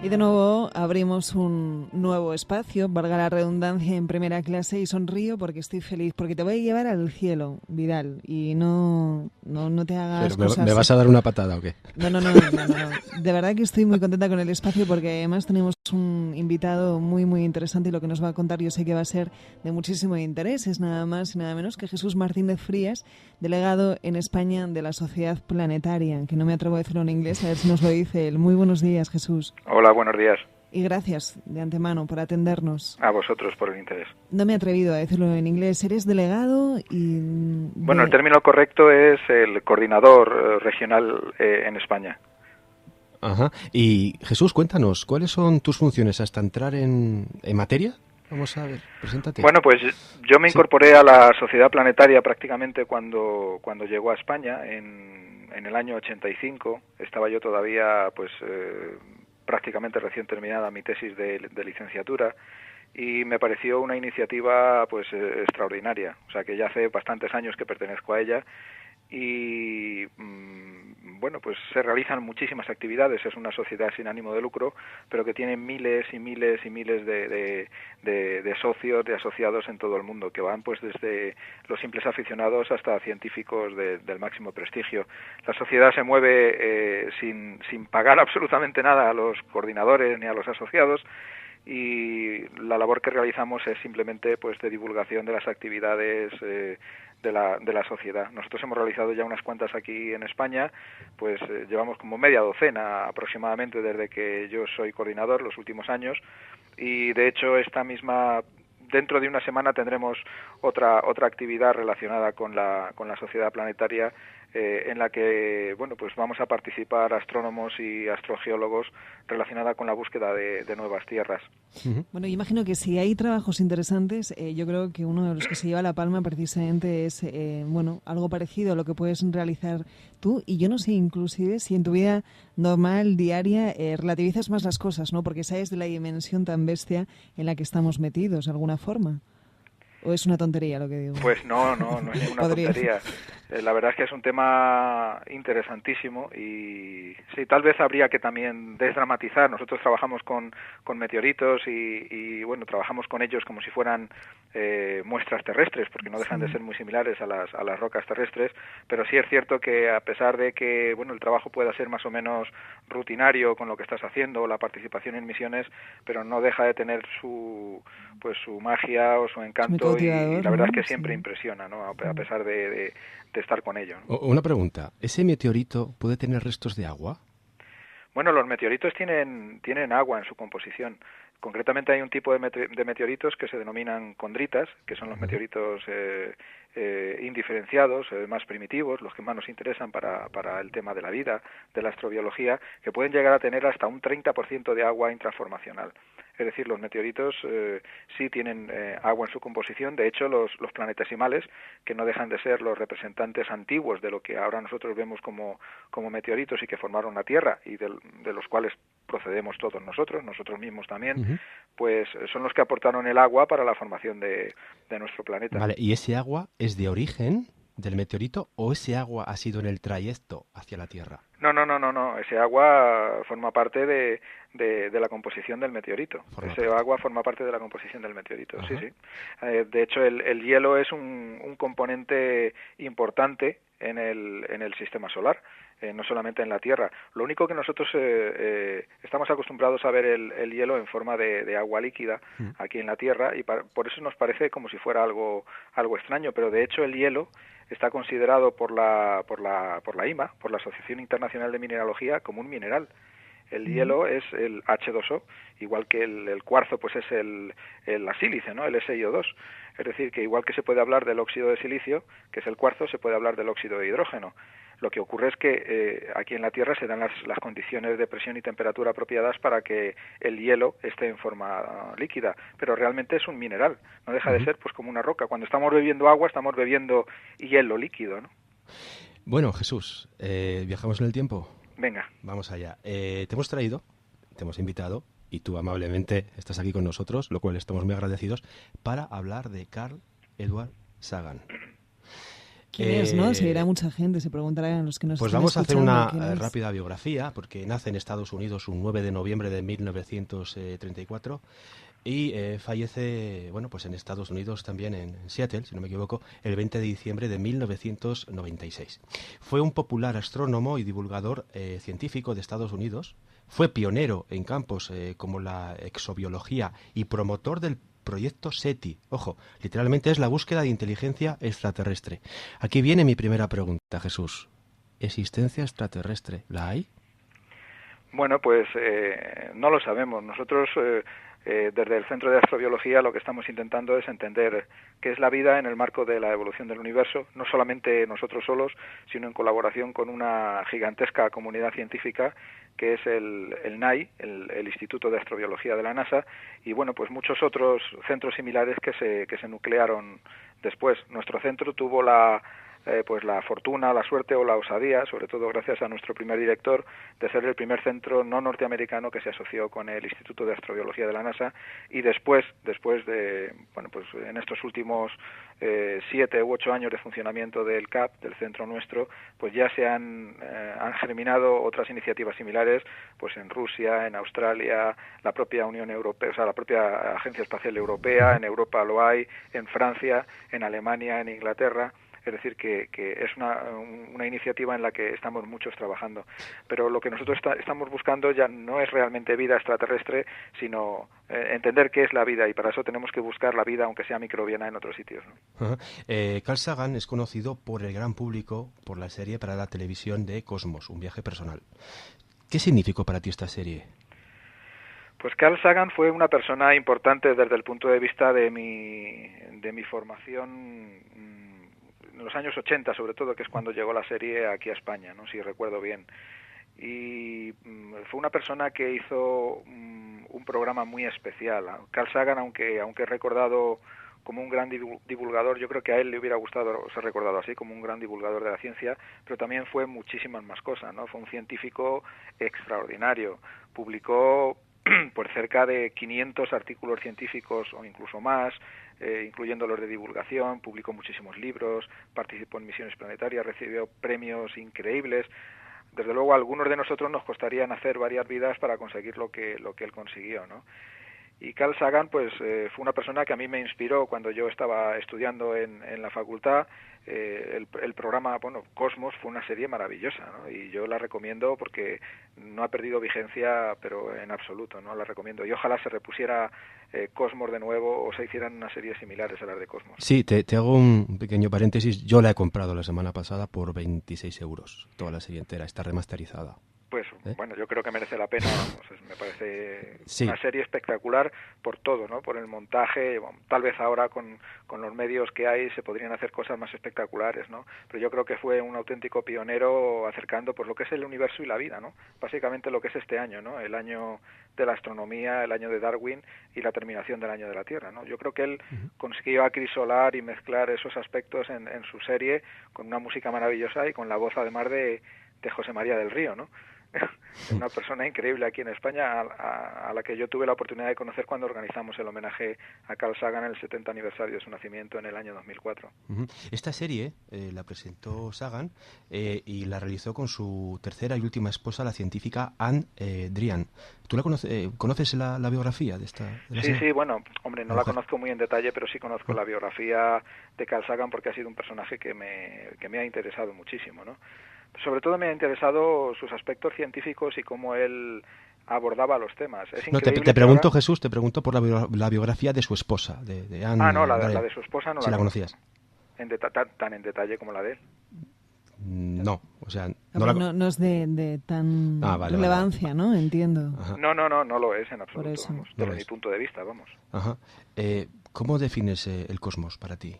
Y de nuevo abrimos un nuevo espacio, valga la redundancia, en Primera Clase, y sonrío porque estoy feliz, porque te voy a llevar al cielo, Vidal, y no te hagas ¿Pero cosas... me vas a dar una patada o qué? No. De verdad que estoy muy contenta con el espacio porque además tenemos un invitado muy, muy interesante y lo que nos va a contar yo sé que va a ser de muchísimo interés. Es nada más y nada menos que Jesús Martínez Frías, delegado en España de la Sociedad Planetaria, que no me atrevo a decirlo en inglés, a ver si nos lo dice él. Muy buenos días, Jesús. Hola, buenos días. Y gracias de antemano por atendernos. A vosotros por el interés. No me he atrevido a decirlo en inglés. Eres delegado y... Bueno, el término correcto es el coordinador regional en España. Ajá. Y Jesús, cuéntanos, ¿cuáles son tus funciones hasta entrar en materia? Vamos a ver, preséntate. Bueno, pues yo me incorporé a la Sociedad Planetaria prácticamente cuando llegó a España en el año 85. Estaba yo todavía prácticamente recién terminada mi tesis de licenciatura y me pareció una iniciativa extraordinaria. O sea que ya hace bastantes años que pertenezco a ella y bueno, pues se realizan muchísimas actividades. Es una sociedad sin ánimo de lucro, pero que tiene miles y miles y miles de socios, de asociados en todo el mundo, que van pues desde los simples aficionados hasta científicos del máximo prestigio. La sociedad se mueve sin pagar absolutamente nada a los coordinadores ni a los asociados, y la labor que realizamos es simplemente pues de divulgación de las actividades de la sociedad. Nosotros hemos realizado ya unas cuantas aquí en España, pues llevamos como media docena aproximadamente desde que yo soy coordinador los últimos años, y de hecho dentro de una semana tendremos otra actividad relacionada con la Sociedad Planetaria, en la que bueno, pues vamos a participar astrónomos y astrogeólogos relacionada con la búsqueda de nuevas tierras. Bueno, imagino que si hay trabajos interesantes, yo creo que uno de los que se lleva la palma precisamente es algo parecido a lo que puedes realizar tú. Y yo no sé, inclusive, si en tu vida normal, diaria, relativizas más las cosas, ¿no? Porque sabes de la dimensión tan bestia en la que estamos metidos, de alguna forma. ¿O es una tontería lo que digo? Pues no es ninguna tontería. La verdad es que es un tema interesantísimo y sí, tal vez habría que también desdramatizar. Nosotros trabajamos con meteoritos y bueno, trabajamos con ellos como si fueran muestras terrestres, porque no dejan de ser muy similares a las rocas terrestres, pero sí es cierto que a pesar de que bueno, el trabajo pueda ser más o menos rutinario con lo que estás haciendo o la participación en misiones, pero no deja de tener su magia o su encanto, y la verdad es que siempre impresiona, ¿no? A pesar de estar con ello, ¿no? Una pregunta, ¿ese meteorito puede tener restos de agua? Bueno, los meteoritos tienen agua en su composición. Concretamente hay un tipo de meteoritos que se denominan condritas, que son los meteoritos indiferenciados, más primitivos, los que más nos interesan para el tema de la vida, de la astrobiología, que pueden llegar a tener hasta un 30% de agua intraformacional. Es decir, los meteoritos sí tienen agua en su composición. De hecho, los planetesimales, que no dejan de ser los representantes antiguos de lo que ahora nosotros vemos como meteoritos y que formaron la Tierra y de los cuales procedemos todos nosotros mismos también, pues son los que aportaron el agua para la formación de nuestro planeta. Vale, ¿y ese agua es de origen del meteorito o ese agua ha sido en el trayecto hacia la Tierra? No. Ese agua forma parte de la composición del meteorito. Agua forma parte de la composición del meteorito. Ajá. Sí. De hecho, el hielo es un componente importante en el sistema solar, no solamente en la Tierra. Lo único que nosotros estamos acostumbrados a ver el hielo en forma de agua líquida aquí en la Tierra, y por eso nos parece como si fuera algo extraño, pero de hecho el hielo está considerado por la IMA, por la Asociación Internacional de Mineralogía, como un mineral. El hielo es el H2O, igual que el cuarzo pues es la sílice, ¿no? El SiO2. Es decir, que igual que se puede hablar del óxido de silicio, que es el cuarzo, se puede hablar del óxido de hidrógeno. Lo que ocurre es que aquí en la Tierra se dan las condiciones de presión y temperatura apropiadas para que el hielo esté en forma líquida, pero realmente es un mineral, no deja de ser pues como una roca. Cuando estamos bebiendo agua, estamos bebiendo hielo líquido, ¿no? Bueno, Jesús, ¿viajamos en el tiempo? Venga. Vamos allá. Te hemos invitado, y tú amablemente estás aquí con nosotros, lo cual estamos muy agradecidos, para hablar de Carl Edward Sagan. ¿Quién es, no? Se dirá mucha gente, se preguntarán los que nos Pues están vamos a hacer escuchando, una rápida biografía, porque nace en Estados Unidos un 9 de noviembre de 1934 y fallece, bueno, pues en Estados Unidos también, en Seattle, si no me equivoco, el 20 de diciembre de 1996. Fue un popular astrónomo y divulgador científico de Estados Unidos. Fue pionero en campos como la exobiología y promotor del proyecto SETI. Ojo, literalmente es la búsqueda de inteligencia extraterrestre. Aquí viene mi primera pregunta, Jesús. ¿Existencia extraterrestre la hay? Bueno, pues no lo sabemos. Nosotros desde el Centro de Astrobiología lo que estamos intentando es entender qué es la vida en el marco de la evolución del universo, no solamente nosotros solos, sino en colaboración con una gigantesca comunidad científica que es el NAI, el Instituto de Astrobiología de la NASA, y bueno, pues muchos otros centros similares que se nuclearon después. Nuestro centro tuvo pues la fortuna, la suerte o la osadía, sobre todo gracias a nuestro primer director, de ser el primer centro no norteamericano que se asoció con el Instituto de Astrobiología de la NASA, y después de, bueno, pues en estos últimos 7 u 8 años de funcionamiento del CAP, del centro nuestro, pues ya se han germinado otras iniciativas similares, pues en Rusia, en Australia, la propia Unión Europea, o sea, la propia Agencia Espacial Europea, en Europa lo hay, en Francia, en Alemania, en Inglaterra. Es decir, que es una iniciativa en la que estamos muchos trabajando. Pero lo que nosotros estamos buscando ya no es realmente vida extraterrestre, sino entender qué es la vida, y para eso tenemos que buscar la vida, aunque sea microbiana, en otros sitios, ¿no? Uh-huh. Carl Sagan es conocido por el gran público por la serie para la televisión de Cosmos, un viaje personal. ¿Qué significó para ti esta serie? Pues Carl Sagan fue una persona importante desde el punto de vista de mi formación en los años 80, sobre todo, que es cuando llegó la serie aquí a España, ¿no? Si recuerdo bien. Y fue una persona que hizo un programa muy especial. Carl Sagan, aunque es recordado como un gran divulgador, yo creo que a él le hubiera gustado ser recordado así, como un gran divulgador de la ciencia, pero también fue muchísimas más cosas, ¿no? Fue un científico extraordinario. Publicó por cerca de 500 artículos científicos o incluso más, incluyendo los de divulgación, publicó muchísimos libros, participó en misiones planetarias, recibió premios increíbles. Desde luego, a algunos de nosotros nos costaría nacer varias vidas para conseguir lo que él consiguió, ¿no? Y Carl Sagan, pues, fue una persona que a mí me inspiró cuando yo estaba estudiando en la facultad. El programa, bueno, Cosmos fue una serie maravillosa, ¿no? Y yo la recomiendo porque no ha perdido vigencia, pero en absoluto, ¿no? La recomiendo. Y ojalá se repusiera Cosmos de nuevo, o se hicieran unas series similares a las de Cosmos. Sí, te hago un pequeño paréntesis. Yo la he comprado la semana pasada por 26 euros, toda la serie entera. Está remasterizada. Pues bueno, yo creo que merece la pena, vamos, me parece sí. Una serie espectacular por todo, ¿no? Por el montaje, bueno, tal vez ahora con los medios que hay se podrían hacer cosas más espectaculares, ¿no? Pero yo creo que fue un auténtico pionero acercando pues lo que es el universo y la vida, ¿no? Básicamente lo que es este año, ¿no? El año de la astronomía, el año de Darwin y la terminación del año de la Tierra, ¿no? Yo creo que él consiguió acrisolar y mezclar esos aspectos en su serie con una música maravillosa y con la voz además de José María del Río, ¿no? Una persona increíble aquí en España a la que yo tuve la oportunidad de conocer cuando organizamos el homenaje a Carl Sagan en el 70 aniversario de su nacimiento en el año 2004. Esta serie la presentó Sagan y la realizó con su tercera y última esposa, la científica Anne Drian. ¿Tú la conoces la biografía de esta serie? Sí, bueno, hombre, no la conozco muy en detalle, pero sí conozco la biografía de Carl Sagan porque ha sido un personaje que me ha interesado muchísimo, ¿no? Sobre todo me ha interesado sus aspectos científicos y cómo él abordaba los temas. Es increíble. Te pregunto, ahora... Jesús, te pregunto por la biografía de su esposa, de Anne. No, la de su esposa no si la conocías. Tan en detalle como la de él. No, o sea... No es de tan relevancia, vale. ¿No? Entiendo. Ajá. No lo es en absoluto, por eso. Vamos, desde mi punto de vista, vamos. Ajá. ¿Cómo defines el cosmos para ti?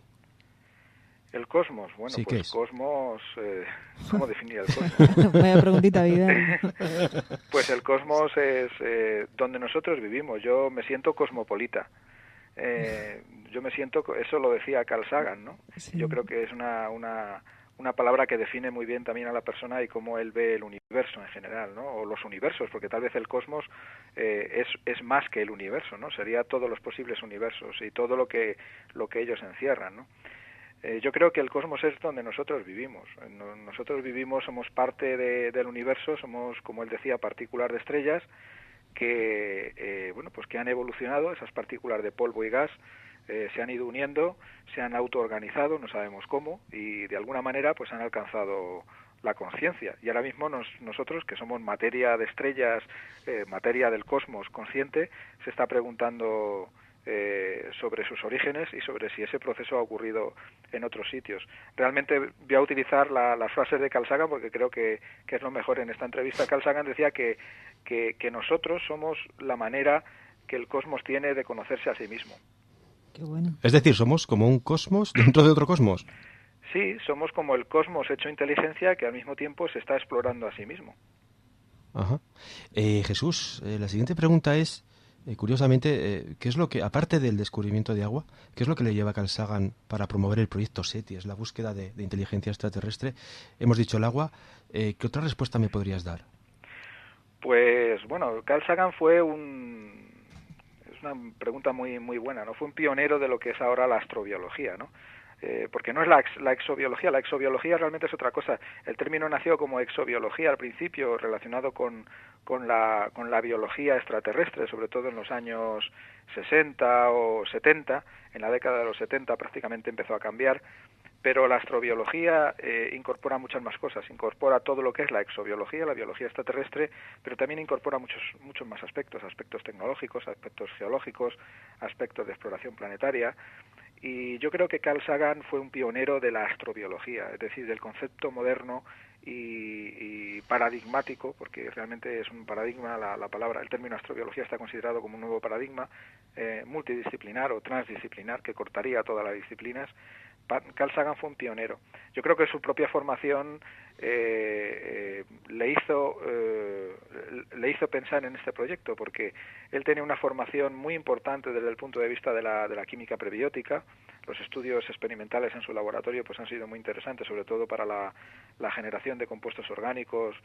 El cosmos, bueno, sí, pues ¿qué es? Cosmos, ¿cómo definir el cosmos? Vaya preguntita, Vidal. Pues el cosmos es donde nosotros vivimos. Yo me siento cosmopolita. Yo me siento, eso lo decía Carl Sagan, ¿no? Sí. Yo creo que es una palabra que define muy bien también a la persona y cómo él ve el universo en general, ¿no? O los universos, porque tal vez el cosmos es más que el universo, ¿no? Sería todos los posibles universos y todo lo que ellos encierran, ¿no? Yo creo que el cosmos es donde nosotros vivimos. Nosotros vivimos, somos parte del universo, somos, como él decía, partículas de estrellas que, pues que han evolucionado, esas partículas de polvo y gas, se han ido uniendo, se han autoorganizado, no sabemos cómo, y de alguna manera pues han alcanzado la conciencia. Y ahora mismo nosotros, que somos materia de estrellas, materia del cosmos consciente, se está preguntando sobre sus orígenes y sobre si ese proceso ha ocurrido en otros sitios. Realmente voy a utilizar las frases de Carl Sagan porque creo que es lo mejor en esta entrevista. Carl Sagan decía que nosotros somos la manera que el cosmos tiene de conocerse a sí mismo. Qué bueno. Es decir, somos como un cosmos dentro de otro cosmos. Sí, somos como el cosmos hecho inteligencia que al mismo tiempo se está explorando a sí mismo. Ajá. Jesús, la siguiente pregunta es, curiosamente, ¿qué es lo que, aparte del descubrimiento de agua, qué es lo que le lleva a Carl Sagan para promover el proyecto SETI, es la búsqueda de inteligencia extraterrestre? Hemos dicho el agua. ¿Qué otra respuesta me podrías dar? Pues bueno, Carl Sagan es una pregunta muy muy buena, ¿no? Fue un pionero de lo que es ahora la astrobiología, ¿no? Porque no es la exobiología realmente es otra cosa. El término nació como exobiología al principio, relacionado con la biología extraterrestre, sobre todo en los años 60 o 70, en la década de los 70 prácticamente empezó a cambiar, pero la astrobiología incorpora muchas más cosas, incorpora todo lo que es la exobiología, la biología extraterrestre, pero también incorpora muchos más aspectos tecnológicos, aspectos geológicos, aspectos de exploración planetaria. Y yo creo que Carl Sagan fue un pionero de la astrobiología, es decir, del concepto moderno y paradigmático, porque realmente es un paradigma, el término astrobiología está considerado como un nuevo paradigma multidisciplinar o transdisciplinar que cortaría todas las disciplinas. Carl Sagan fue un pionero. Yo creo que su propia formación le hizo pensar en este proyecto, porque él tenía una formación muy importante desde el punto de vista de la química prebiótica. Los estudios experimentales en su laboratorio pues han sido muy interesantes, sobre todo para la generación de compuestos orgánicos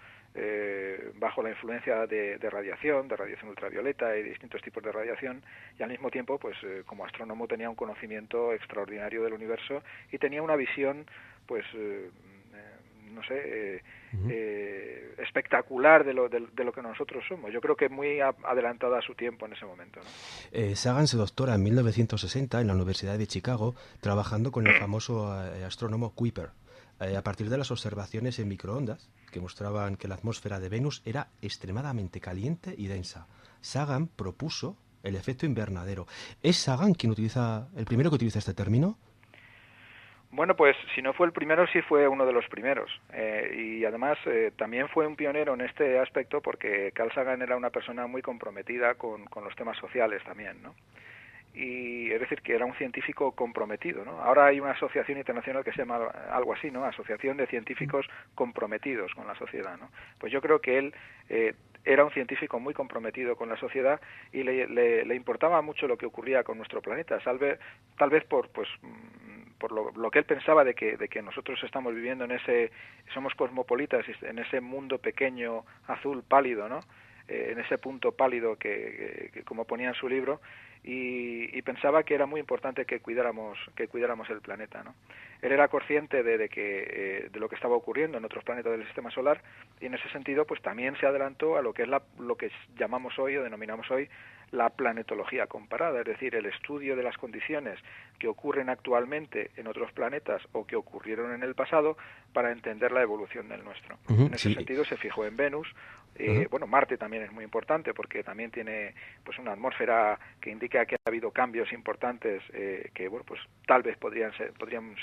bajo la influencia de radiación ultravioleta y de distintos tipos de radiación, y al mismo tiempo pues como astrónomo tenía un conocimiento extraordinario del universo y tenía una visión pues espectacular de lo que nosotros somos. Yo creo que muy adelantada a su tiempo en ese momento, ¿no? Sagan se doctora en 1960 en la Universidad de Chicago, trabajando con el famoso astrónomo Kuiper, a partir de las observaciones en microondas que mostraban que la atmósfera de Venus era extremadamente caliente y densa. Sagan propuso el efecto invernadero. ¿Es Sagan el primero que utiliza este término? Bueno, pues si no fue el primero, sí fue uno de los primeros. Y además también fue un pionero en este aspecto porque Carl Sagan era una persona muy comprometida con los temas sociales también, ¿no? Y es decir, que era un científico comprometido, ¿no? Ahora hay una asociación internacional que se llama algo así, ¿no? Asociación de Científicos Comprometidos con la Sociedad, ¿no? Pues yo creo que él era un científico muy comprometido con la sociedad y le importaba mucho lo que ocurría con nuestro planeta, tal vez por lo que él pensaba de que nosotros estamos viviendo somos cosmopolitas, en ese mundo pequeño, azul, pálido, ¿no? En ese punto pálido que como ponía en su libro, y pensaba que era muy importante que cuidáramos el planeta, ¿no? Él era consciente de lo que estaba ocurriendo en otros planetas del sistema solar, y en ese sentido pues también se adelantó a lo que es lo que llamamos hoy o denominamos hoy la planetología comparada, es decir, el estudio de las condiciones que ocurren actualmente en otros planetas o que ocurrieron en el pasado para entender la evolución del nuestro. En ese sentido se fijó en Venus. Bueno, Marte también es muy importante porque también tiene pues una atmósfera que indica que ha habido cambios importantes que bueno, pues tal vez podrían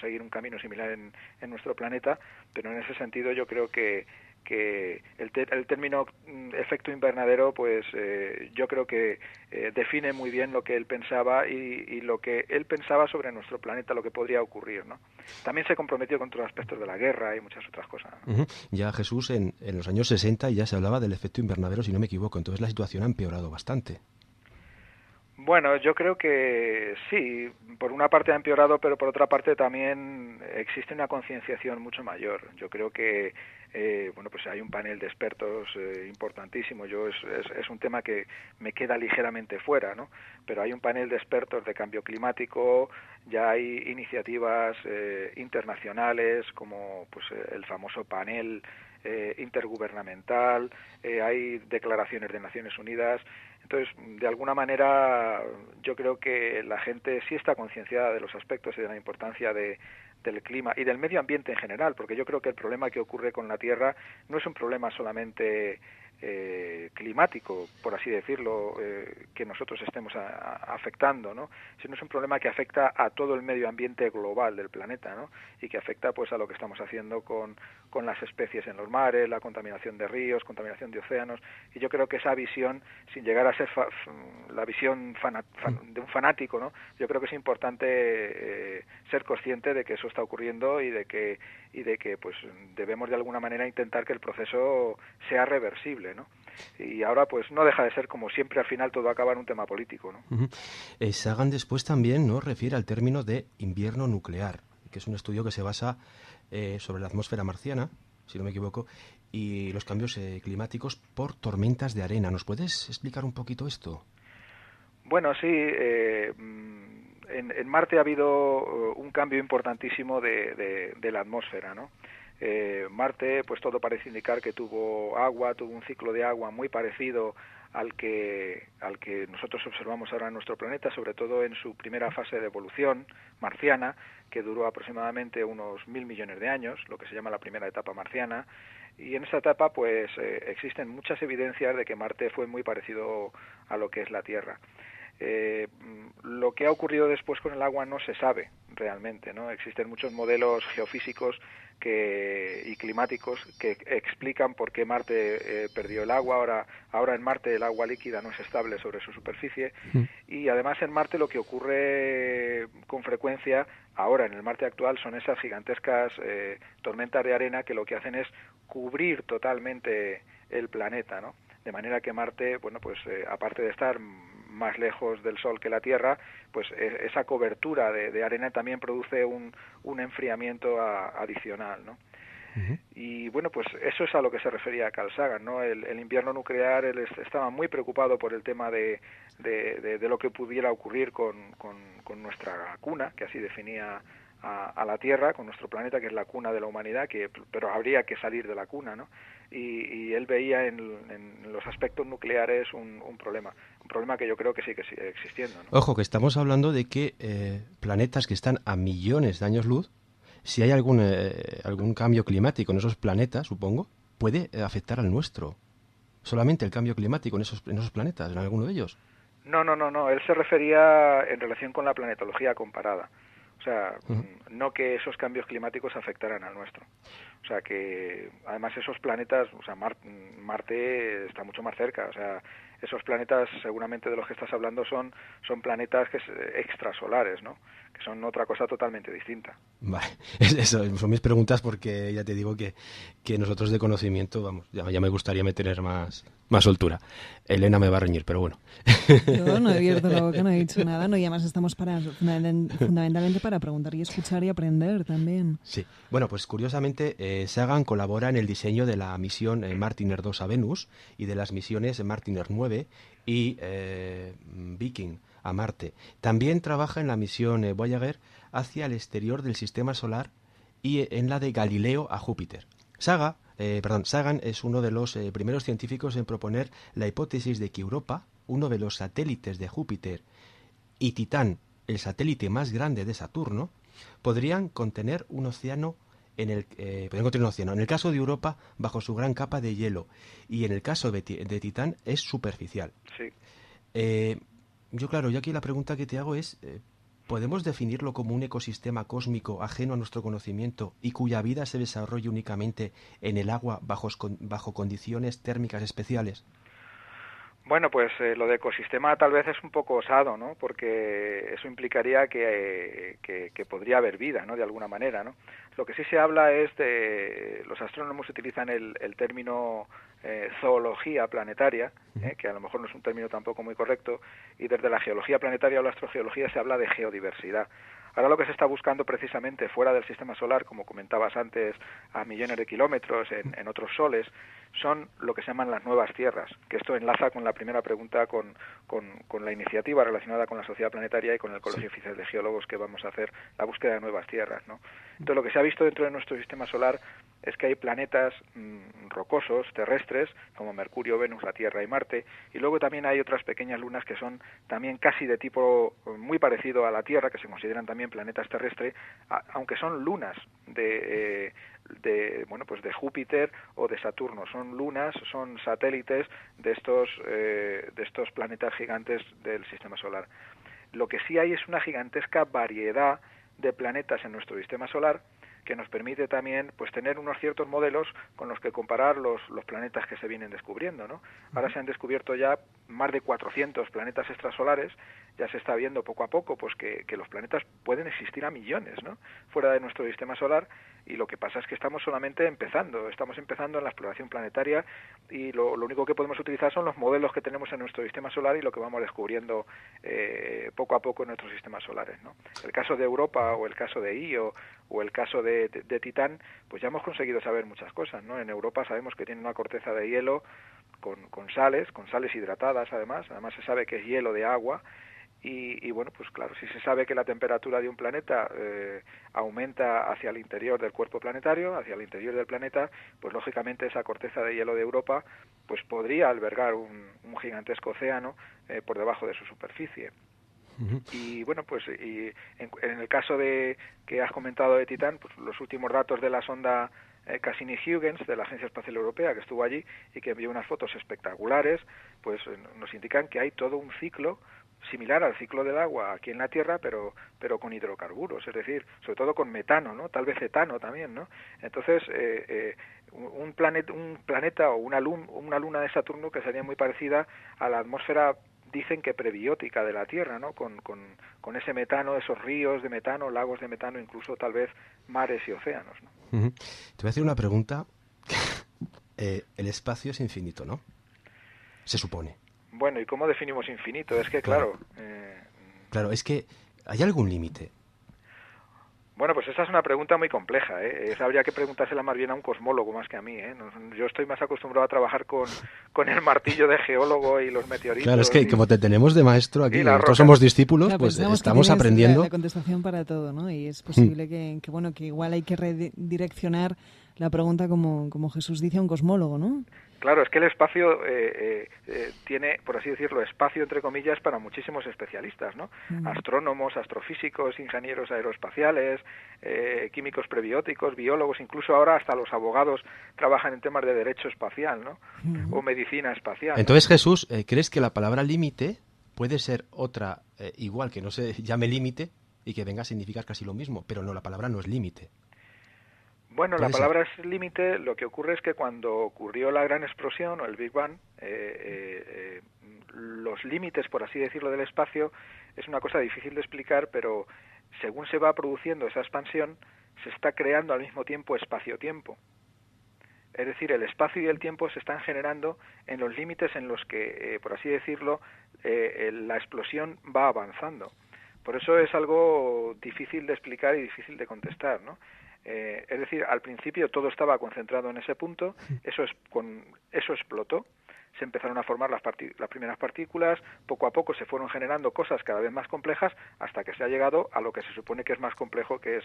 seguir un camino similar en nuestro planeta, pero en ese sentido yo creo que el término efecto invernadero pues yo creo que define muy bien lo que él pensaba y lo que él pensaba sobre nuestro planeta, lo que podría ocurrir, ¿no? También se comprometió con otros aspectos de la guerra y muchas otras cosas, ¿no? Ya Jesús, en los años 60 ya se hablaba del efecto invernadero, si no me equivoco, entonces la situación ha empeorado bastante. Bueno, yo creo que sí, por una parte ha empeorado, pero por otra parte también existe una concienciación mucho mayor. Yo creo que bueno, pues hay un panel de expertos importantísimo. Yo es un tema que me queda ligeramente fuera, ¿no? Pero hay un panel de expertos de cambio climático, ya hay iniciativas internacionales como pues el famoso panel intergubernamental, hay declaraciones de Naciones Unidas. Entonces, de alguna manera, yo creo que la gente sí está concienciada de los aspectos y de la importancia del clima y del medio ambiente en general, porque yo creo que el problema que ocurre con la Tierra no es un problema solamente climático, por así decirlo, que nosotros estemos afectando, ¿no? Sino es un problema que afecta a todo el medio ambiente global del planeta, ¿no? Y que afecta pues a lo que estamos haciendo con las especies en los mares, la contaminación de ríos, contaminación de océanos, y yo creo que esa visión, sin llegar a ser la visión de un fanático, ¿no? Yo creo que es importante ser consciente de que eso está ocurriendo y de que pues debemos de alguna manera intentar que el proceso sea reversible, ¿no? Y ahora pues no deja de ser, como siempre, al final todo acaba en un tema político, ¿no? Sagan después también, ¿no?, refiere al término de invierno nuclear, que es un estudio que se basa sobre la atmósfera marciana, si no me equivoco, y los cambios climáticos por tormentas de arena. ¿Nos puedes explicar un poquito esto? Bueno, sí, en Marte ha habido un cambio importantísimo de la atmósfera, ¿no? Marte, pues todo parece indicar que tuvo un ciclo de agua muy parecido al que nosotros observamos ahora en nuestro planeta, sobre todo en su primera fase de evolución marciana, que duró aproximadamente unos 1.000 millones de años, lo que se llama la primera etapa marciana. Y en esa etapa pues existen muchas evidencias de que Marte fue muy parecido a lo que es la Tierra. Lo que ha ocurrido después con el agua no se sabe realmente, ¿no? Existen muchos modelos geofísicos y climáticos que explican por qué Marte perdió el agua. Ahora en Marte el agua líquida no es estable sobre su superficie, y además en Marte lo que ocurre con frecuencia ahora en el Marte actual son esas gigantescas tormentas de arena que lo que hacen es cubrir totalmente el planeta, ¿no? De manera que Marte, bueno, pues aparte de estar más lejos del Sol que la Tierra, pues esa cobertura de arena también produce un enfriamiento adicional, ¿no? Y bueno, pues eso es a lo que se refería Carl Sagan, ¿no? El invierno nuclear, él estaba muy preocupado por el tema de lo que pudiera ocurrir con nuestra cuna, que así definía a la Tierra, con nuestro planeta, que es la cuna de la humanidad, pero habría que salir de la cuna, ¿no? Y él veía en los aspectos nucleares un problema que yo creo que sí que sigue existiendo, ¿no? Ojo, que estamos hablando de que planetas que están a millones de años luz, si hay algún cambio climático en esos planetas, supongo, puede afectar al nuestro. Solamente el cambio climático en esos planetas, en alguno de ellos. No. Él se refería en relación con la planetología comparada. O sea, no que esos cambios climáticos afectaran al nuestro. O sea, que además esos planetas, o sea, Marte está mucho más cerca. O sea, esos planetas, seguramente de los que estás hablando, son planetas extrasolares, ¿no? Que son otra cosa totalmente distinta. Vale, eso son mis preguntas, porque ya te digo que nosotros de conocimiento, vamos, ya me gustaría tener más soltura. Elena me va a reñir, pero bueno. Yo no he abierto la boca, no he dicho nada, no, y además estamos fundamentalmente para preguntar y escuchar y aprender también. Sí, bueno, pues curiosamente Sagan colabora en el diseño de la misión Mariner 2 a Venus y de las misiones Mariner 9 y Viking a Marte. También trabaja en la misión Voyager hacia el exterior del sistema solar y en la de Galileo a Júpiter. Sagan es uno de los primeros científicos en proponer la hipótesis de que Europa, uno de los satélites de Júpiter, y Titán, el satélite más grande de Saturno, podrían contener un océano. En el caso de Europa, bajo su gran capa de hielo, y en el caso de Titán es superficial. Sí. Yo aquí la pregunta que te hago es, ¿podemos definirlo como un ecosistema cósmico ajeno a nuestro conocimiento y cuya vida se desarrolla únicamente en el agua bajo condiciones térmicas especiales? Bueno, pues lo de ecosistema tal vez es un poco osado, ¿no? Porque eso implicaría que podría haber vida, ¿no? De alguna manera, ¿no? Lo que sí se habla es los astrónomos utilizan el término zoología planetaria, que a lo mejor no es un término tampoco muy correcto, y desde la geología planetaria o la astrogeología se habla de geodiversidad. Ahora lo que se está buscando precisamente fuera del sistema solar, como comentabas antes, a millones de kilómetros, en otros soles, son lo que se llaman las nuevas tierras, que esto enlaza con la primera pregunta, con la iniciativa relacionada con la Sociedad Planetaria y con el Colegio Oficial de Geólogos, que vamos a hacer la búsqueda de nuevas tierras, ¿no? Entonces, lo que se ha visto dentro de nuestro sistema solar es que hay planetas rocosos, terrestres, como Mercurio, Venus, la Tierra y Marte, y luego también hay otras pequeñas lunas que son también casi de tipo muy parecido a la Tierra, que se consideran también planetas terrestres, aunque son lunas de Júpiter o de Saturno. Son lunas, son satélites de estos planetas gigantes del sistema solar. Lo que sí hay es una gigantesca variedad de planetas en nuestro sistema solar, que nos permite también pues tener unos ciertos modelos con los que comparar los planetas que se vienen descubriendo, ¿no? Ahora se han descubierto ya más de 400 planetas extrasolares. Ya se está viendo poco a poco pues que los planetas pueden existir a millones, ¿no?, fuera de nuestro sistema solar, y lo que pasa es que estamos empezando en la exploración planetaria, y lo único que podemos utilizar son los modelos que tenemos en nuestro sistema solar y lo que vamos descubriendo poco a poco en nuestros sistemas solares, ¿no? El caso de Europa o el caso de Io o el caso de Titán, pues ya hemos conseguido saber muchas cosas, ¿no? En Europa sabemos que tiene una corteza de hielo con sales hidratadas, además se sabe que es hielo de agua. Y bueno, pues claro, si se sabe que la temperatura de un planeta aumenta hacia el interior del cuerpo planetario, hacia el interior del planeta, pues lógicamente esa corteza de hielo de Europa pues podría albergar un gigantesco océano por debajo de su superficie. Y bueno, pues y en el caso de que has comentado de Titán, pues los últimos datos de la sonda Cassini-Huygens de la Agencia Espacial Europea, que estuvo allí y que envió unas fotos espectaculares, pues nos indican que hay todo un ciclo similar al ciclo del agua aquí en la Tierra, pero con hidrocarburos, es decir, sobre todo con metano, ¿no? Tal vez etano también, ¿no? Entonces, un planeta o una luna de Saturno que sería muy parecida a la atmósfera, dicen que prebiótica de la Tierra, ¿no? Con ese metano, esos ríos de metano, lagos de metano, incluso tal vez mares y océanos, ¿no? Te voy a hacer una pregunta. El espacio es infinito, ¿no? Se supone. Bueno, ¿y cómo definimos infinito? Es que, claro... Claro, es que ¿hay algún límite? Bueno, pues esa es una pregunta muy compleja, ¿eh? Esa habría que preguntársela más bien a un cosmólogo más que a mí, ¿eh? Yo estoy más acostumbrado a trabajar con el martillo de geólogo y los meteoritos. Claro, es que como te tenemos de maestro aquí, nosotros somos discípulos, claro, pues estamos aprendiendo. La contestación para todo, ¿no? Y es posible que igual hay que redireccionar la pregunta, como Jesús dice, a un cosmólogo, ¿no? Claro, es que el espacio tiene, por así decirlo, espacio entre comillas para muchísimos especialistas, ¿no? Astrónomos, astrofísicos, ingenieros aeroespaciales, químicos prebióticos, biólogos, incluso ahora hasta los abogados trabajan en temas de derecho espacial, ¿no? O medicina espacial. Entonces, ¿no? Jesús, ¿crees que la palabra límite puede ser otra igual, que no se llame límite y que venga a significar casi lo mismo? Pero no, la palabra no es límite. Bueno, la palabra es límite. Lo que ocurre es que cuando ocurrió la gran explosión o el Big Bang, los límites, por así decirlo, del espacio es una cosa difícil de explicar, pero según se va produciendo esa expansión, se está creando al mismo tiempo espacio-tiempo. Es decir, el espacio y el tiempo se están generando en los límites en los que, por así decirlo, la explosión va avanzando. Por eso es algo difícil de explicar y difícil de contestar, ¿no? Es decir, al principio todo estaba concentrado en ese punto, eso explotó, se empezaron a formar las primeras partículas, poco a poco se fueron generando cosas cada vez más complejas hasta que se ha llegado a lo que se supone que es más complejo, que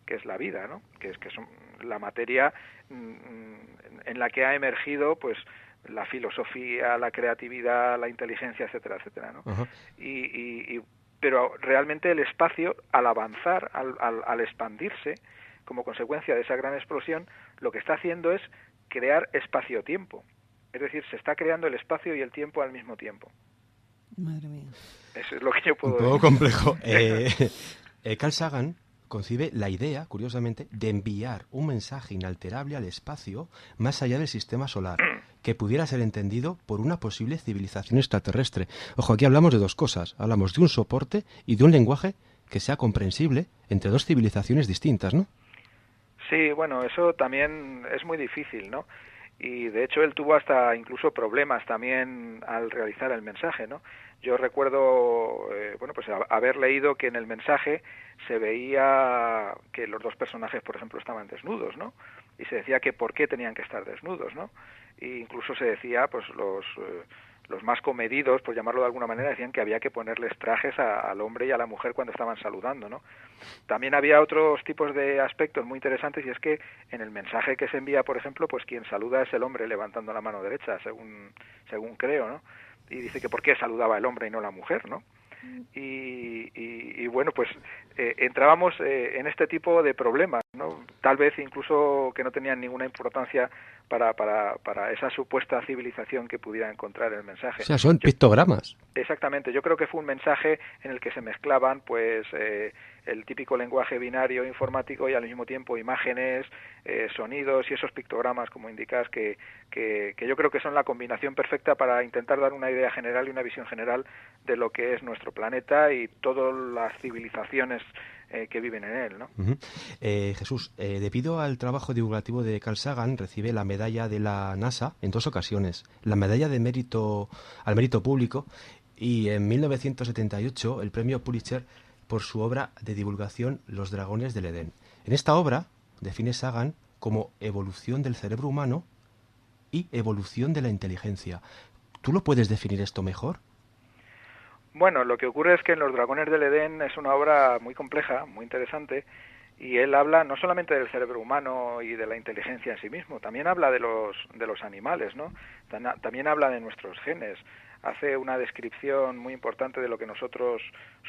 es la vida, ¿no? Que son la materia en la que ha emergido pues la filosofía, la creatividad, la inteligencia, etcétera, etcétera, ¿no? Uh-huh. Pero realmente el espacio, al avanzar, al expandirse, como consecuencia de esa gran explosión, lo que está haciendo es crear espacio-tiempo. Es decir, se está creando el espacio y el tiempo al mismo tiempo. Madre mía. Eso es lo que yo puedo decir. Un poco complejo. Carl Sagan concibe la idea, curiosamente, de enviar un mensaje inalterable al espacio más allá del sistema solar, que pudiera ser entendido por una posible civilización extraterrestre. Ojo, aquí hablamos de dos cosas. Hablamos de un soporte y de un lenguaje que sea comprensible entre dos civilizaciones distintas, ¿no? Sí, bueno, eso también es muy difícil, ¿no? Y de hecho él tuvo hasta incluso problemas también al realizar el mensaje, ¿no? Yo recuerdo, bueno, pues haber leído que en el mensaje se veía que los dos personajes, por ejemplo, estaban desnudos, ¿no? Y se decía que por qué tenían que estar desnudos, ¿no? E incluso se decía, pues los más comedidos, por llamarlo de alguna manera, decían que había que ponerles trajes al hombre y a la mujer cuando estaban saludando, ¿no? También había otros tipos de aspectos muy interesantes, y es que en el mensaje que se envía, por ejemplo, pues quien saluda es el hombre levantando la mano derecha, según creo, ¿no? Y dice que por qué saludaba el hombre y no la mujer, ¿no? Y bueno, pues entrábamos en este tipo de problemas, ¿no? Tal vez incluso que no tenían ninguna importancia para esa supuesta civilización que pudiera encontrar el mensaje. O sea, son pictogramas. Exactamente, yo creo que fue un mensaje en el que se mezclaban pues el típico lenguaje binario informático y al mismo tiempo imágenes, sonidos y esos pictogramas, como indicas, que yo creo que son la combinación perfecta para intentar dar una idea general y una visión general de lo que es nuestro planeta y todas las civilizaciones que viven en él, ¿no? Uh-huh. Jesús, debido al trabajo divulgativo de Carl Sagan, recibe la medalla de la NASA en 2 ocasiones, la medalla de mérito al mérito público y en 1978 el premio Pulitzer por su obra de divulgación Los dragones del Edén. En esta obra define Sagan como evolución del cerebro humano y evolución de la inteligencia. ¿Tú lo puedes definir esto mejor? Bueno, lo que ocurre es que en Los dragones del Edén es una obra muy compleja, muy interesante, y él habla no solamente del cerebro humano y de la inteligencia en sí mismo, también habla de los animales, ¿no? También habla de nuestros genes. Hace una descripción muy importante de lo que nosotros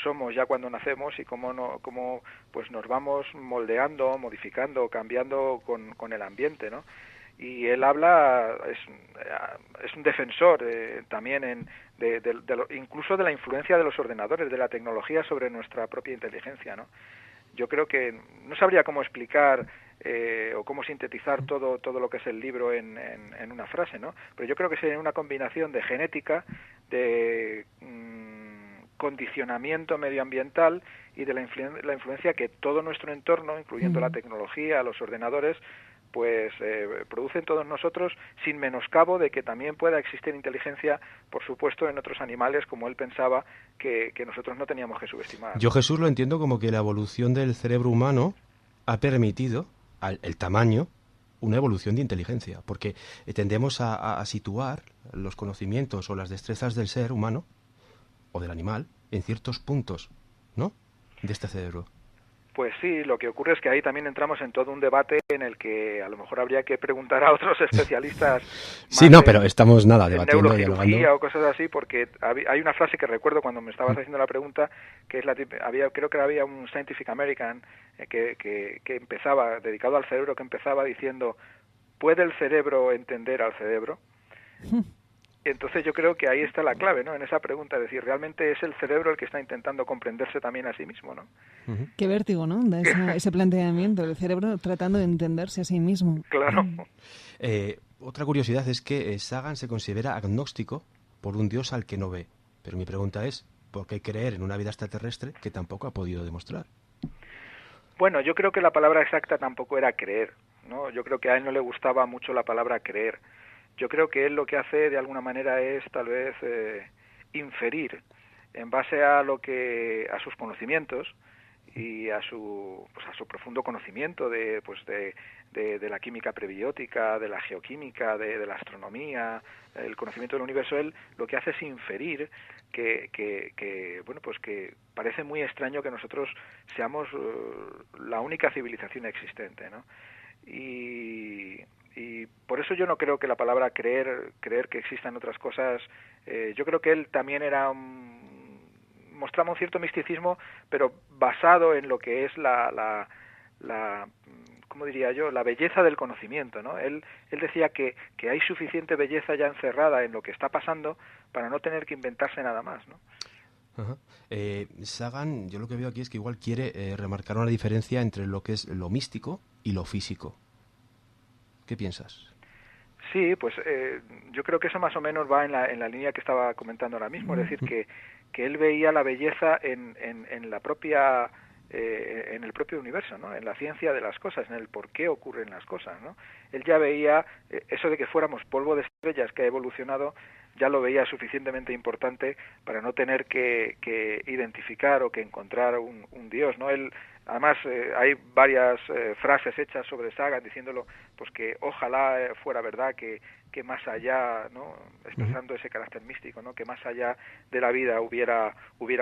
somos ya cuando nacemos y cómo pues nos vamos moldeando, modificando, cambiando con el ambiente, ¿no? Y él habla, es un defensor también incluso de la influencia de los ordenadores, de la tecnología sobre nuestra propia inteligencia, ¿no? Yo creo que no sabría cómo explicar o cómo sintetizar todo lo que es el libro en una frase, ¿no? Pero yo creo que sería una combinación de genética, de condicionamiento medioambiental y de la influencia que todo nuestro entorno, incluyendo la tecnología, los ordenadores, pues producen todos nosotros, sin menoscabo de que también pueda existir inteligencia, por supuesto, en otros animales, como él pensaba que nosotros no teníamos que subestimar. Yo, Jesús, lo entiendo como que la evolución del cerebro humano ha permitido el tamaño una evolución de inteligencia, porque tendemos a situar los conocimientos o las destrezas del ser humano o del animal en ciertos puntos, ¿no?, de este cerebro. Pues sí, lo que ocurre es que ahí también entramos en todo un debate en el que a lo mejor habría que preguntar a otros especialistas. Sí, no, pero estamos debatiendo, neurocirugía o cosas así, porque hay una frase que recuerdo cuando me estabas haciendo la pregunta, que es creo que había un Scientific American que empezaba, dedicado al cerebro, que empezaba diciendo: ¿puede el cerebro entender al cerebro? Entonces yo creo que ahí está la clave, ¿no?, en esa pregunta, es decir, realmente es el cerebro el que está intentando comprenderse también a sí mismo, ¿no? Qué vértigo, ¿no?, da ese planteamiento, el cerebro tratando de entenderse a sí mismo. Claro. Otra curiosidad es que Sagan se considera agnóstico por un dios al que no ve. Pero mi pregunta es, ¿por qué creer en una vida extraterrestre que tampoco ha podido demostrar? Bueno, yo creo que la palabra exacta tampoco era creer, ¿no? Yo creo que a él no le gustaba mucho la palabra creer. Yo creo que él lo que hace de alguna manera es tal vez inferir en base a sus conocimientos y a su profundo conocimiento de la química prebiótica, de la geoquímica, de la astronomía, el conocimiento del universo. Él lo que hace es inferir que bueno, pues que parece muy extraño que nosotros seamos la única civilización existente, ¿no? Y por eso yo no creo que la palabra creer que existan otras cosas, yo creo que él también mostraba un cierto misticismo, pero basado en lo que es la ¿cómo diría yo?, la belleza del conocimiento, ¿no? Él decía que hay suficiente belleza ya encerrada en lo que está pasando para no tener que inventarse nada más, ¿no? Ajá. Sagan, yo lo que veo aquí es que igual quiere remarcar una diferencia entre lo que es lo místico y lo físico. ¿Qué piensas? Sí, pues yo creo que eso más o menos va en la línea que estaba comentando ahora mismo, es decir, que él veía la belleza en la propia en el propio universo, ¿no?, en la ciencia de las cosas, en el por qué ocurren las cosas, ¿no? Él ya veía eso de que fuéramos polvo de estrellas que ha evolucionado, ya lo veía suficientemente importante para no tener que identificar o que encontrar un Dios, ¿no? Él, además, hay varias frases hechas sobre Sagan diciéndolo, pues que ojalá fuera verdad que más allá, ¿no? Expresando ese carácter místico, ¿no? Que más allá de la vida hubiera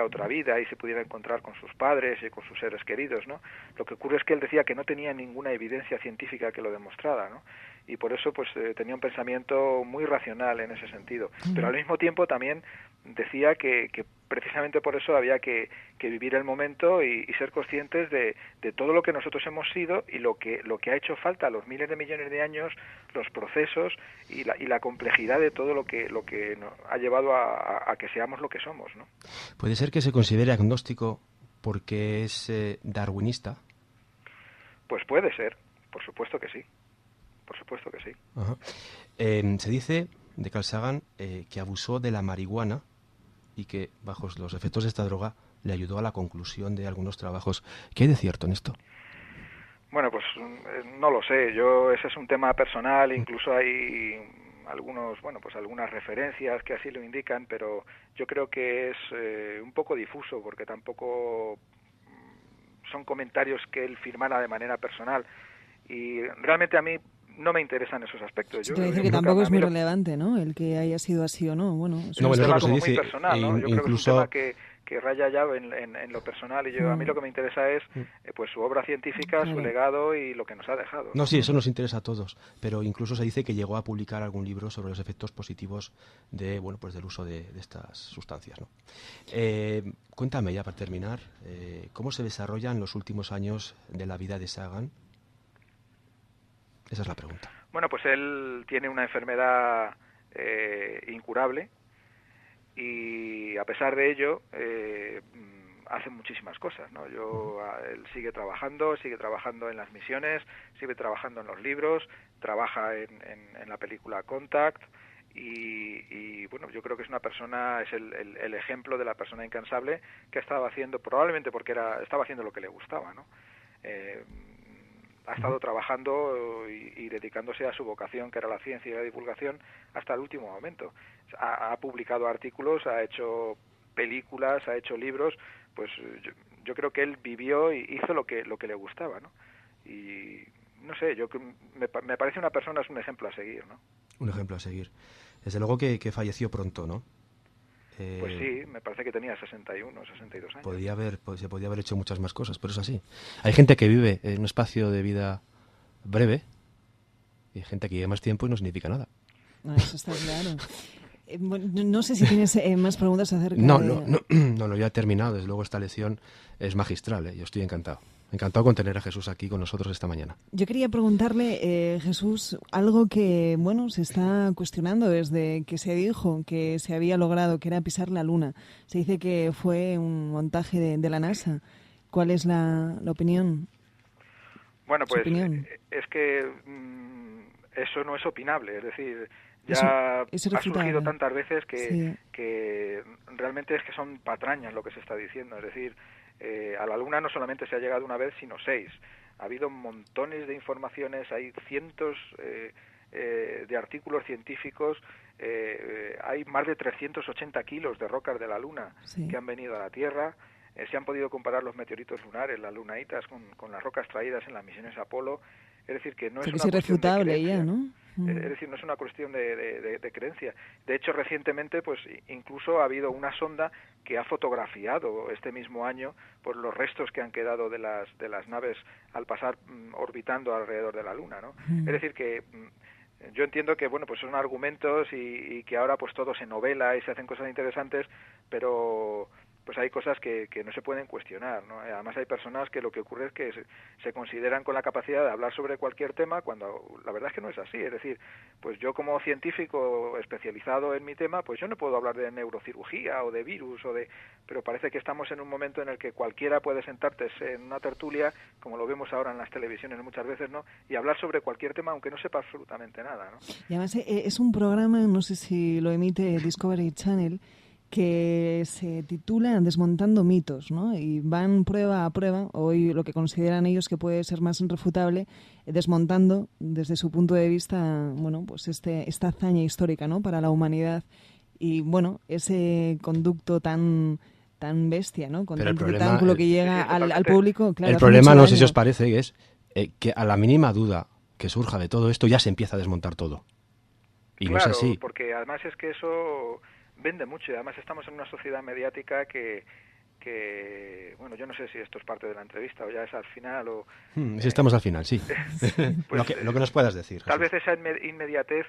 otra vida y se pudiera encontrar con sus padres y con sus seres queridos, ¿no? Lo que ocurre es que él decía que no tenía ninguna evidencia científica que lo demostrara, ¿no? Y por eso pues tenía un pensamiento muy racional en ese sentido, pero al mismo tiempo también decía que precisamente por eso había que vivir el momento y ser conscientes de todo lo que nosotros hemos sido y lo que ha hecho falta, los miles de millones de años, los procesos y la complejidad de todo lo que nos ha llevado a que seamos lo que somos, ¿no? ¿Puede ser que se considere agnóstico porque es darwinista? Pues puede ser, por supuesto que sí. Por supuesto que sí. Ajá. Se dice de Carl Sagan que abusó de la marihuana y que bajo los efectos de esta droga le ayudó a la conclusión de algunos trabajos. ¿Qué hay de cierto en esto? Bueno, pues no lo sé. Ese es un tema personal. Incluso hay algunas referencias que así lo indican, pero yo creo que es un poco difuso porque tampoco son comentarios que él firmara de manera personal y realmente a mí no me interesan esos aspectos. Yo creo que tampoco es muy relevante, ¿no? El que haya sido así o no. Bueno, es un tema como muy personal, ¿no? Yo creo que es un tema que raya ya en lo personal y a mí lo que me interesa es pues su obra científica, su legado y lo que nos ha dejado. No, sí, eso nos interesa a todos, pero incluso se dice que llegó a publicar algún libro sobre los efectos positivos del uso de estas sustancias, ¿no? Cuéntame ya para terminar, ¿cómo se desarrollan los últimos años de la vida de Sagan? Esa es la pregunta. Bueno, pues él tiene una enfermedad incurable y a pesar de ello hace muchísimas cosas, ¿no? Él sigue trabajando en las misiones, sigue trabajando en los libros, trabaja en la película Contact y bueno, yo creo que es una persona, es el ejemplo de la persona incansable que estaba haciendo, probablemente porque estaba haciendo lo que le gustaba, ¿no? Ha estado trabajando y dedicándose a su vocación, que era la ciencia y la divulgación, hasta el último momento. Ha publicado artículos, ha hecho películas, ha hecho libros, pues yo creo que él vivió y hizo lo que le gustaba, ¿no? Y no sé, me parece una persona, es un ejemplo a seguir, ¿no? Un ejemplo a seguir. Desde luego que falleció pronto, ¿no? Pues sí, me parece que tenía 61, 62 años. Se podía haber hecho muchas más cosas, pero es así. Hay gente que vive en un espacio de vida breve y hay gente que vive más tiempo y no significa nada. Eso está claro. No sé si tienes más preguntas acerca No, ya he terminado. Desde luego esta lección es magistral. Yo estoy encantado. Encantado con tener a Jesús aquí con nosotros esta mañana. Yo quería preguntarle, Jesús, algo que, se está cuestionando desde que se dijo que se había logrado, que era pisar la Luna. Se dice que fue un montaje de la NASA. ¿Cuál es la opinión? Bueno, pues es que eso no es opinable, es decir, ya ha surgido tantas veces que realmente es que son patrañas lo que se está diciendo, es decir, a la Luna no solamente se ha llegado una vez, sino 6. Ha habido montones de informaciones, hay cientos de artículos científicos, hay más de 380 kilos de rocas de la Luna que han venido a la Tierra. Se han podido comparar los meteoritos lunares, las lunaitas, con las rocas traídas en las misiones Apolo. Es decir, que no es una cuestión de creencia, ¿no? Es decir, no es una cuestión de creencia. De hecho, recientemente, pues incluso ha habido una sonda que ha fotografiado este mismo año por los restos que han quedado de las naves al pasar orbitando alrededor de la Luna, ¿no? Es decir, que yo entiendo que pues son argumentos y que ahora pues todo se novela y se hacen cosas interesantes, pero pues hay cosas que no se pueden cuestionar, ¿no? Además hay personas que lo que ocurre es que se consideran con la capacidad de hablar sobre cualquier tema cuando la verdad es que no es así. Es decir, pues yo como científico especializado en mi tema, pues yo no puedo hablar de neurocirugía o de virus pero parece que estamos en un momento en el que cualquiera puede sentarte en una tertulia, como lo vemos ahora en las televisiones muchas veces, ¿no? Y hablar sobre cualquier tema aunque no sepa absolutamente nada, ¿no? Y además es un programa, no sé si lo emite Discovery Channel, que se titula Desmontando mitos, ¿no? Y van prueba a prueba, hoy lo que consideran ellos que puede ser más irrefutable, desmontando desde su punto de vista, pues esta hazaña histórica, ¿no? Para la humanidad. y bueno, ese conducto tan bestia, ¿no? Con pero tanto tentáculo que llega al público. Claro, el problema, no sé si os parece, que es que a la mínima duda que surja de todo esto ya se empieza a desmontar todo. Y claro, no es así. Porque además es que eso vende mucho y además estamos en una sociedad mediática que bueno, yo no sé si esto es parte de la entrevista o ya es al final o... Si estamos al final, sí. Pues, lo que nos puedas decir, Tal Jesús. vez esa inmediatez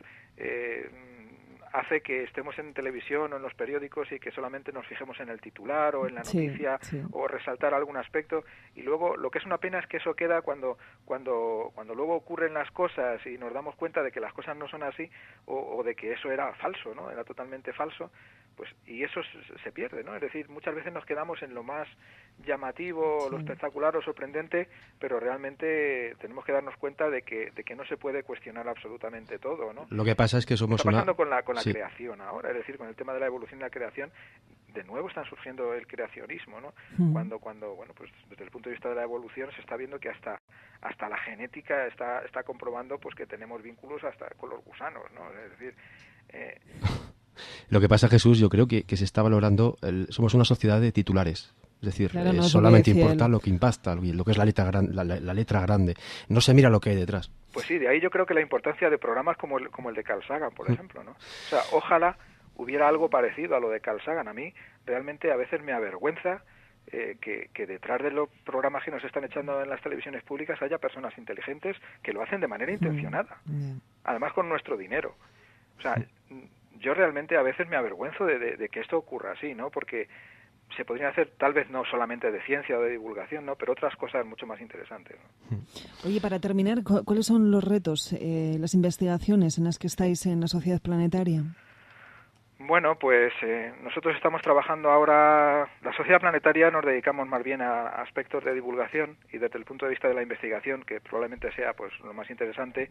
hace que estemos en televisión o en los periódicos y que solamente nos fijemos en el titular o en la noticia o resaltar algún aspecto, y luego lo que es una pena es que eso queda cuando luego ocurren las cosas y nos damos cuenta de que las cosas no son así o de que eso era falso, ¿no? Era totalmente falso, pues y eso se pierde, ¿no? Es decir, muchas veces nos quedamos en lo más llamativo, lo espectacular o sorprendente, pero realmente tenemos que darnos cuenta de que no se puede cuestionar absolutamente todo, ¿no? Lo que pasa es que somos Está pasando con la Sí. creación ahora, es decir, con el tema de la evolución y la creación, de nuevo están surgiendo el creacionismo, ¿no? Cuando bueno, pues desde el punto de vista de la evolución se está viendo que hasta la genética está comprobando pues que tenemos vínculos hasta con los gusanos, ¿no? Es decir, lo que pasa, Jesús, yo creo que se está valorando, somos una sociedad de titulares. Es decir, claro, no solamente importa lo que impacta, lo que es la letra grande. No se mira lo que hay detrás. Pues sí, de ahí yo creo que la importancia de programas como el de Carl Sagan, por ejemplo, ¿no? O sea, ojalá hubiera algo parecido a lo de Carl Sagan. A mí realmente a veces me avergüenza que detrás de los programas que nos están echando en las televisiones públicas haya personas inteligentes que lo hacen de manera intencionada, además con nuestro dinero. O sea, yo realmente a veces me avergüenzo de que esto ocurra así, ¿no? Porque se podrían hacer tal vez no solamente de ciencia o de divulgación, ¿no? Pero otras cosas mucho más interesantes, ¿no? Oye, para terminar, ¿cuáles son los retos, las investigaciones en las que estáis en la Sociedad Planetaria? Bueno, pues nosotros estamos trabajando ahora, la Sociedad Planetaria nos dedicamos más bien a aspectos de divulgación y desde el punto de vista de la investigación, que probablemente sea pues lo más interesante,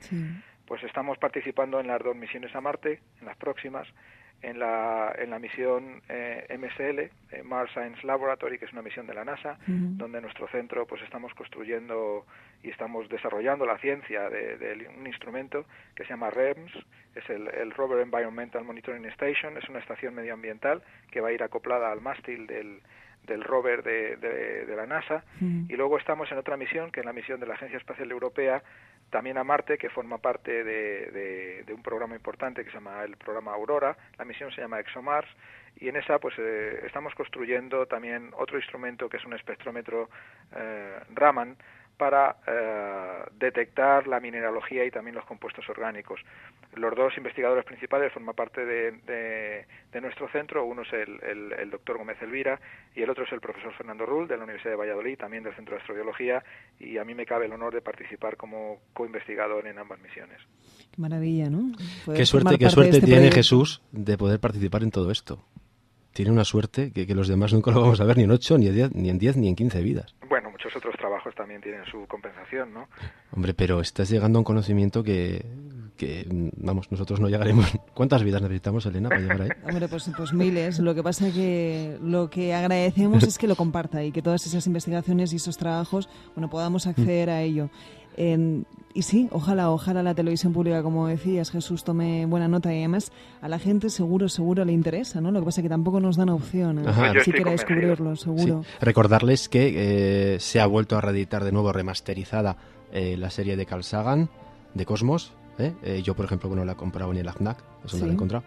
pues estamos participando en las 2 misiones a Marte, en las próximas, en la misión MSL, Mars Science Laboratory, que es una misión de la NASA, donde en nuestro centro pues estamos construyendo y estamos desarrollando la ciencia de un instrumento que se llama REMS, es el Rover Environmental Monitoring Station, es una estación medioambiental que va a ir acoplada al mástil del rover de la NASA, y luego estamos en otra misión, que es la misión de la Agencia Espacial Europea, también a Marte, que forma parte de un programa importante que se llama el programa Aurora. La misión se llama ExoMars, y en esa pues estamos construyendo también otro instrumento que es un espectrómetro Raman para detectar la mineralogía y también los compuestos orgánicos. Los 2 investigadores principales forman parte de nuestro centro. Uno es el doctor Gómez Elvira y el otro es el profesor Fernando Rull de la Universidad de Valladolid, también del Centro de Astrobiología, y a mí me cabe el honor de participar como co-investigador en ambas misiones. Qué maravilla, ¿no? Qué suerte tiene Jesús de poder participar en todo esto. Tiene una suerte que los demás nunca lo vamos a ver ni en 8, ni en 10, ni en 15 vidas. Bueno, muchos otros trabajos también tienen su compensación, ¿no? Hombre, pero estás llegando a un conocimiento que vamos, nosotros no llegaremos. ¿Cuántas vidas necesitamos, Elena, para llegar ahí? Hombre, pues miles. Lo que pasa que lo que agradecemos es que lo comparta y que todas esas investigaciones y esos trabajos, bueno, podamos acceder a ello. Y sí, ojalá la televisión pública, como decías, Jesús, tome buena nota, y además a la gente seguro le interesa, ¿no? Lo que pasa es que tampoco nos dan opción si quiera descubrirlo, seguro. Sí. Recordarles que se ha vuelto a reeditar de nuevo remasterizada la serie de Carl Sagan, de Cosmos. Yo, por ejemplo, la he comprado en el FNAC, eso no la he encontrado.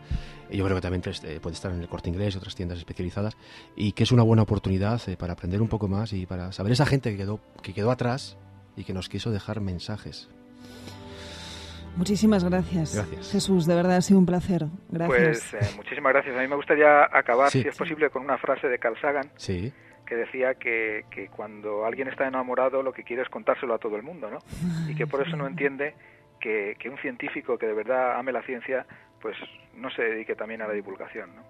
Yo creo que también puede estar en el Corte Inglés y otras tiendas especializadas, y que es una buena oportunidad para aprender un poco más y para saber esa gente que quedó atrás y que nos quiso dejar mensajes. Muchísimas gracias, Jesús, de verdad ha sido un placer. Gracias. Pues muchísimas gracias. A mí me gustaría acabar, si es posible, con una frase de Carl Sagan, que decía que cuando alguien está enamorado lo que quiere es contárselo a todo el mundo, ¿no? Y que por eso no entiende que un científico que de verdad ame la ciencia pues no se dedique también a la divulgación, ¿no?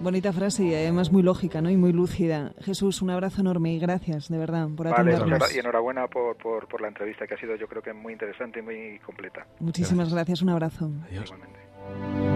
Bonita frase y además muy lógica, ¿no? Y muy lúcida. Jesús, un abrazo enorme y gracias, de verdad, por atendernos. Vale, y enhorabuena por la entrevista, que ha sido, yo creo que muy interesante y muy completa. Muchísimas gracias. Un abrazo. Adiós. Igualmente.